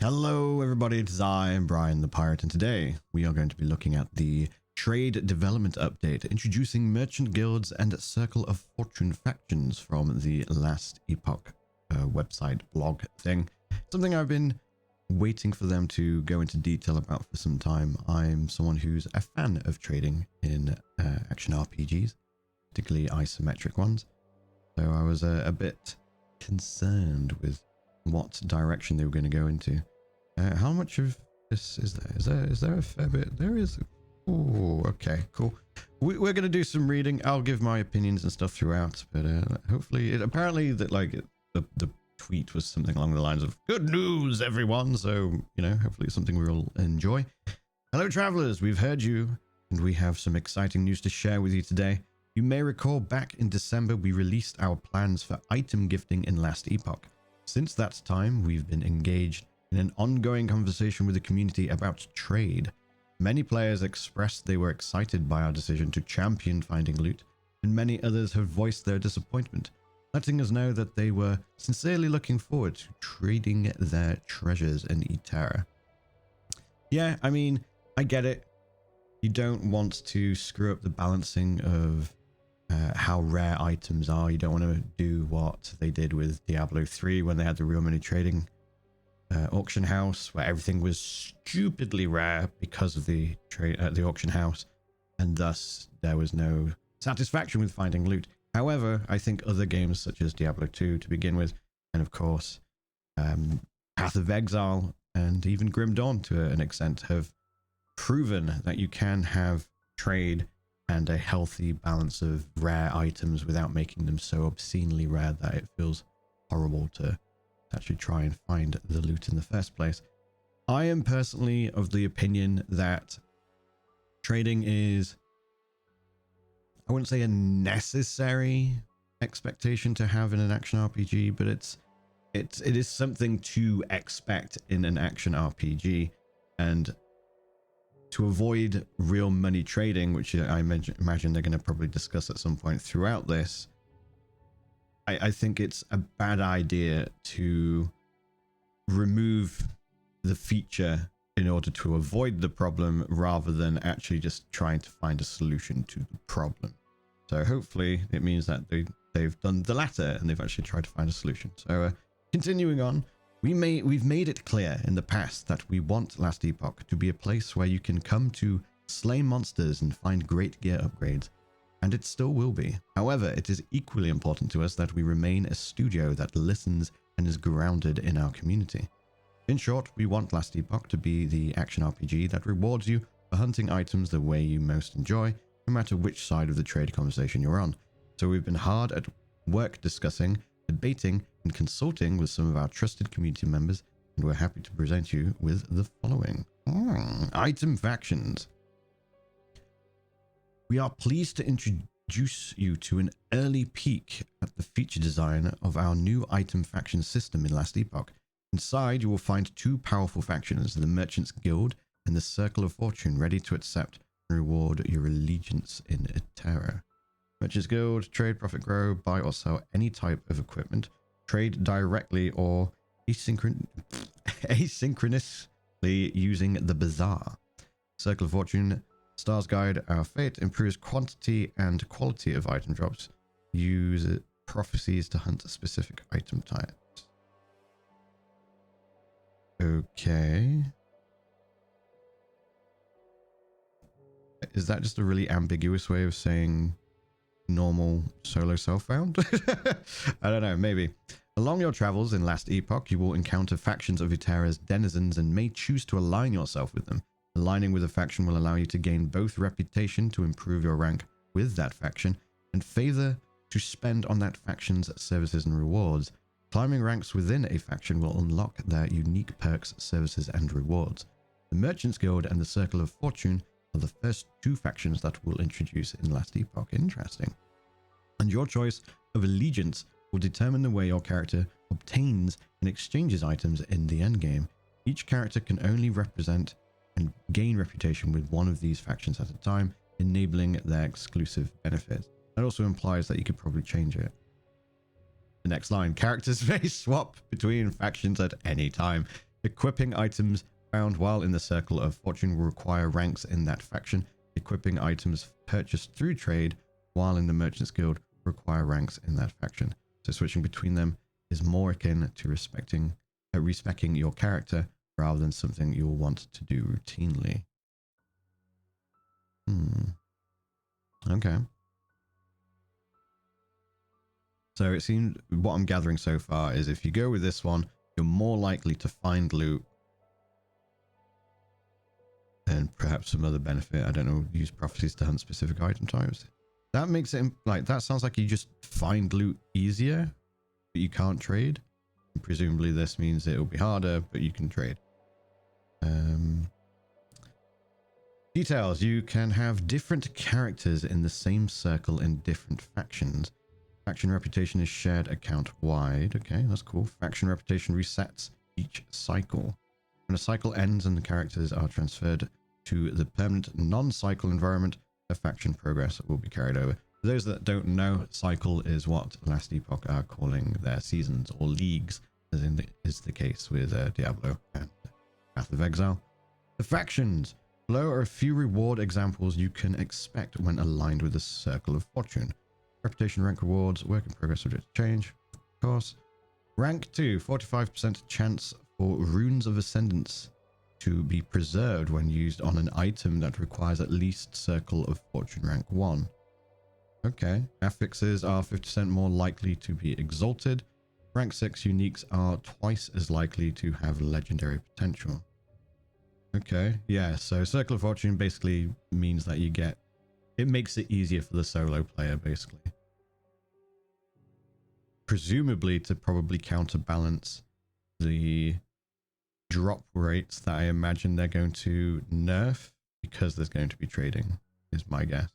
Hello everybody, it's I, Brian the Pirate, and today we are going to be looking at the trade development update, introducing merchant guilds and Circle of Fortune factions from the Last Epoch website blog thing. Something I've been waiting for them to go into detail about for some time. I'm someone who's a fan of trading in action RPGs, particularly isometric ones. So I was a bit concerned with what direction they were going to go into. How much of this is there? Is there a fair bit? There is. Oh, okay, cool. We're going to do some reading. I'll give my opinions and stuff throughout, but hopefully, apparently that the tweet was something along the lines of "Good news, everyone." So hopefully it's something we'll enjoy. Hello, travelers. We've heard you, and we have some exciting news to share with you today. You may recall back in December we released our plans for item gifting in Last Epoch. Since that time, we've been engaged in an ongoing conversation with the community about trade. Many players expressed they were excited by our decision to champion finding loot, and many others have voiced their disappointment, letting us know that they were sincerely looking forward to trading their treasures in Eterra. Yeah, I mean, I get it. You don't want to screw up the balancing of how rare items are. You don't want to do what they did with Diablo 3 when they had the real money trading auction house, where everything was stupidly rare because of the auction house, and thus there was no satisfaction with finding loot. However, I think other games such as Diablo 2 to begin with, and of course Path of Exile and even Grim Dawn to an extent, have proven that you can have trade and a healthy balance of rare items without making them so obscenely rare that it feels horrible to actually try and find the loot in the first place. I am personally of the opinion that trading is, I wouldn't say a necessary expectation to have in an action RPG, but it is something to expect in an action RPG. And to avoid real money trading, which I imagine they're going to probably discuss at some point throughout this, I think it's a bad idea to remove the feature in order to avoid the problem rather than actually just trying to find a solution to the problem. So hopefully it means that they've done the latter and they've actually tried to find a solution. So continuing on, we've made it clear in the past that we want Last Epoch to be a place where you can come to slay monsters and find great gear upgrades. And it still will be. However, it is equally important to us that we remain a studio that listens and is grounded in our community. In short, we want Last Epoch to be the action RPG that rewards you for hunting items the way you most enjoy, no matter which side of the trade conversation you're on. So we've been hard at work discussing, debating, and consulting with some of our trusted community members, and we're happy to present you with the following. Item factions. We are pleased to introduce you to an early peek at the feature design of our new item faction system in Last Epoch. Inside, you will find two powerful factions, the Merchants Guild and the Circle of Fortune, ready to accept and reward your allegiance in Eterra. Merchants Guild, trade, profit, grow, buy or sell any type of equipment, trade directly or asynchronously using the bazaar. Circle of Fortune, Stars guide our fate, improves quantity and quality of item drops. Use prophecies to hunt specific item types. Okay. Is that just a really ambiguous way of saying normal solo self-found? I don't know, maybe. Along your travels in Last Epoch, you will encounter factions of Eterra's denizens and may choose to align yourself with them. Aligning with a faction will allow you to gain both reputation to improve your rank with that faction and favor to spend on that faction's services and rewards. Climbing ranks within a faction will unlock their unique perks, services, and rewards. The Merchants Guild and the Circle of Fortune are the first two factions that we'll introduce in Last Epoch. Interesting. And your choice of allegiance will determine the way your character obtains and exchanges items in the endgame. Each character can only represent and gain reputation with one of these factions at a time, enabling their exclusive benefits. That also implies that you could probably change it. The next line, characters may swap between factions at any time. Equipping items found while in the Circle of Fortune will require ranks in that faction. Equipping items purchased through trade while in the Merchants Guild require ranks in that faction. So switching between them is more akin to respeccing your character rather than something you'll want to do routinely. Okay. So it seems what I'm gathering so far is if you go with this one, you're more likely to find loot and perhaps some other benefit. I don't know, use prophecies to hunt specific item types. That makes it like, that sounds like you just find loot easier, but you can't trade. And presumably this means it'll be harder, but you can trade. Details. You can have different characters in the same circle in different factions. Faction reputation is shared account wide. Okay, that's cool. Faction reputation resets each cycle. When a cycle ends and the characters are transferred to the permanent non-cycle environment, a faction progress will be carried over. For those that don't know, cycle is what Last Epoch are calling their seasons or leagues, as is the case with Diablo and Path of Exile. The factions. Below are a few reward examples you can expect when aligned with the Circle of Fortune. Reputation rank rewards, work in progress subject to change, of course. Rank 2, 45% chance for runes of ascendance to be preserved when used on an item that requires at least Circle of Fortune rank 1. Okay. Affixes are 50% more likely to be exalted. Rank 6 uniques are twice as likely to have legendary potential. Okay, yeah, so Circle of Fortune basically means that you get... It makes it easier for the solo player, basically. Presumably to probably counterbalance the drop rates that I imagine they're going to nerf because there's going to be trading, is my guess.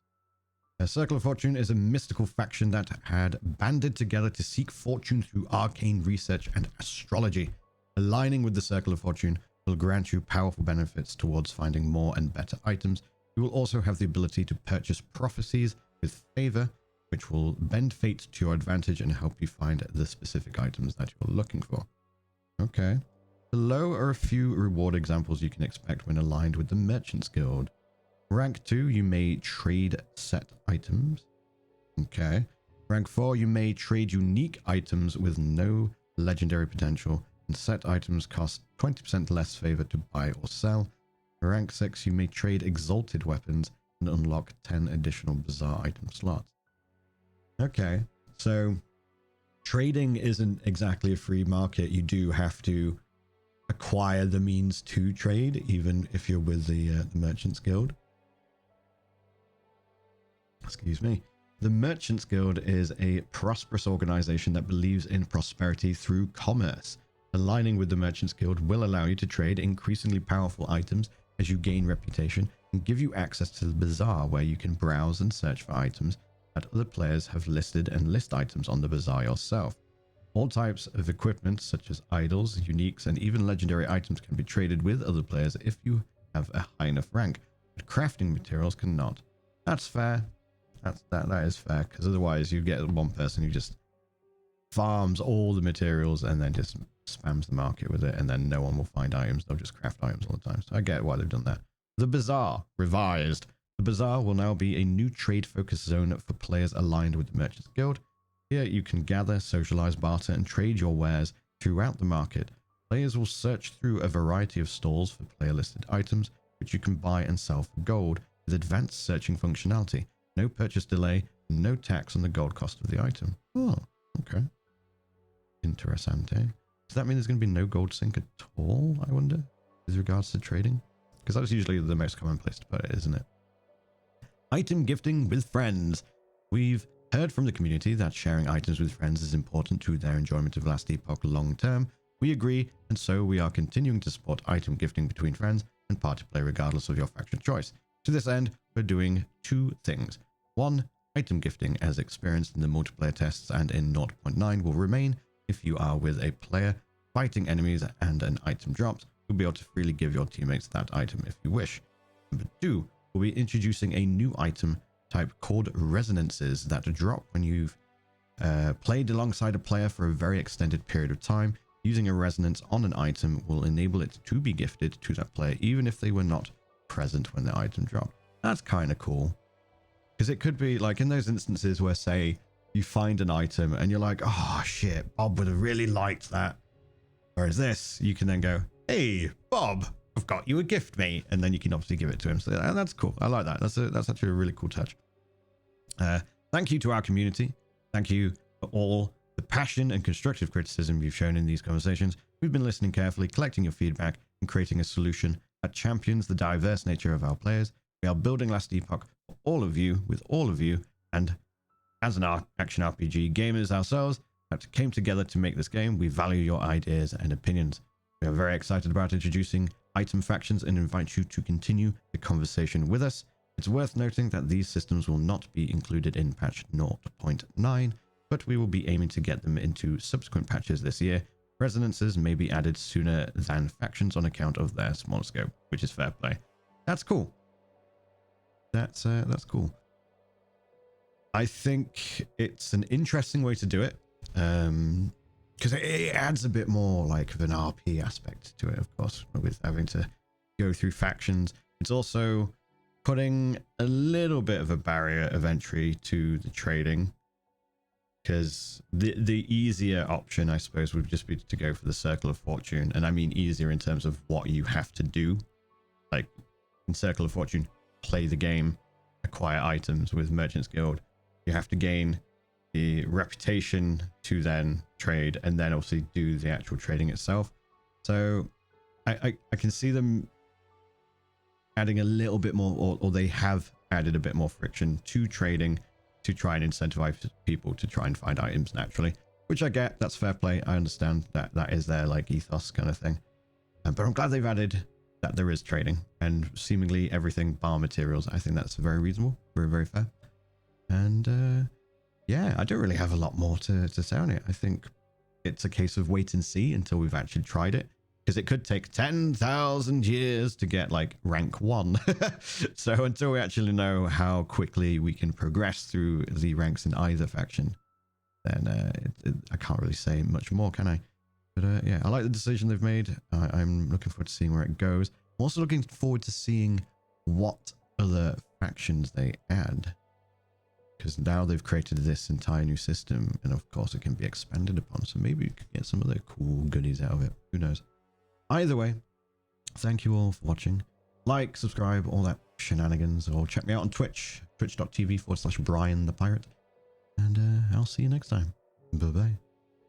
Circle of Fortune is a mystical faction that had banded together to seek fortune through arcane research and astrology. Aligning with the Circle of Fortune will grant you powerful benefits towards finding more and better items. You will also have the ability to purchase prophecies with favor, which will bend fate to your advantage and help you find the specific items that you're looking for. Okay. Below are a few reward examples you can expect when aligned with the Merchants Guild. Rank 2, you may trade set items. Okay. Rank 4, you may trade unique items with no legendary potential, and set items cost 20% less favor to buy or sell. Rank 6, you may trade exalted weapons and unlock 10 additional bizarre item slots. Okay, so trading isn't exactly a free market. You do have to acquire the means to trade, even if you're with the Merchants Guild. Excuse me. The Merchants Guild is a prosperous organization that believes in prosperity through commerce. Aligning with the Merchants Guild will allow you to trade increasingly powerful items as you gain reputation and give you access to the bazaar, where you can browse and search for items that other players have listed and list items on the bazaar yourself. All types of equipment such as idols, uniques, and even legendary items can be traded with other players if you have a high enough rank, but crafting materials cannot. That's fair. That is fair, because otherwise you get one person who just farms all the materials and then just spams the market with it, and then no one will find items. They'll just craft items all the time. So I get why they've done that. The Bazaar, revised. The Bazaar will now be a new trade-focused zone for players aligned with the Merchants Guild. Here you can gather, socialize, barter, and trade your wares throughout the market. Players will search through a variety of stalls for player-listed items, which you can buy and sell for gold with advanced searching functionality. No purchase delay, no tax on the gold cost of the item. Oh, okay. Interessante. Does that mean there's going to be no gold sink at all, I wonder, with regards to trading? Because that's usually the most common place to put it, isn't it? Item gifting with friends. We've heard from the community that sharing items with friends is important to their enjoyment of Last Epoch long term. We agree, and so we are continuing to support item gifting between friends and party play regardless of your faction choice. To this end, we're doing two things. One, item gifting as experienced in the multiplayer tests and in 0.9 will remain. If you are with a player fighting enemies and an item drops, you'll be able to freely give your teammates that item if you wish. Number two, we'll be introducing a new item type called resonances that drop when you've played alongside a player for a very extended period of time. Using a resonance on an item will enable it to be gifted to that player, even if they were not present when the item dropped. That's kind of cool. Because it could be like in those instances where, say, you find an item and you're like, oh shit, Bob would have really liked that. Whereas this, you can then go, hey, Bob, I've got you a gift, mate. And then you can obviously give it to him. So that's cool. I like that. That's actually a really cool touch. Thank you to our community. Thank you for all the passion and constructive criticism you've shown in these conversations. We've been listening carefully, collecting your feedback, and creating a solution that champions the diverse nature of our players. We are building Last Epoch for all of you, with all of you, and as an action RPG gamers ourselves that came together to make this game, we value your ideas and opinions. We are very excited about introducing item factions and invite you to continue the conversation with us. It's worth noting that these systems will not be included in patch 0.9, but we will be aiming to get them into subsequent patches this year. Resonances may be added sooner than factions on account of their small scope, which is fair play. That's cool. That's cool. I think it's an interesting way to do it, because it adds a bit more like of an RP aspect to it, of course, with having to go through factions. It's also putting a little bit of a barrier of entry to the trading, because the easier option, I suppose, would just be to go for the Circle of Fortune. And I mean easier in terms of what you have to do. Like in Circle of Fortune, play the game, acquire items. With Merchants Guild, you have to gain the reputation to then trade, and then obviously do the actual trading itself. So I can see them adding a little bit more, or they have added a bit more friction to trading to try and incentivize people to try and find items naturally, which I get. That's fair play. I understand that that is their like ethos kind of thing. But I'm glad they've added that there is trading, and seemingly everything bar materials. I think that's very reasonable, very, very fair. And yeah, I don't really have a lot more to say on it. I think it's a case of wait and see until we've actually tried it, because it could take 10,000 years to get like rank 1. So until we actually know how quickly we can progress through the ranks in either faction, then I can't really say much more, can I? But yeah, I like the decision they've made. I'm looking forward to seeing where it goes. I'm also looking forward to seeing what other factions they add, because now they've created this entire new system, and of course it can be expanded upon. So maybe we could get some other cool goodies out of it. Who knows? Either way, thank you all for watching. Like, subscribe, all that shenanigans, or check me out on Twitch, twitch.tv/BryanThePirate. And I'll see you next time. Bye-bye.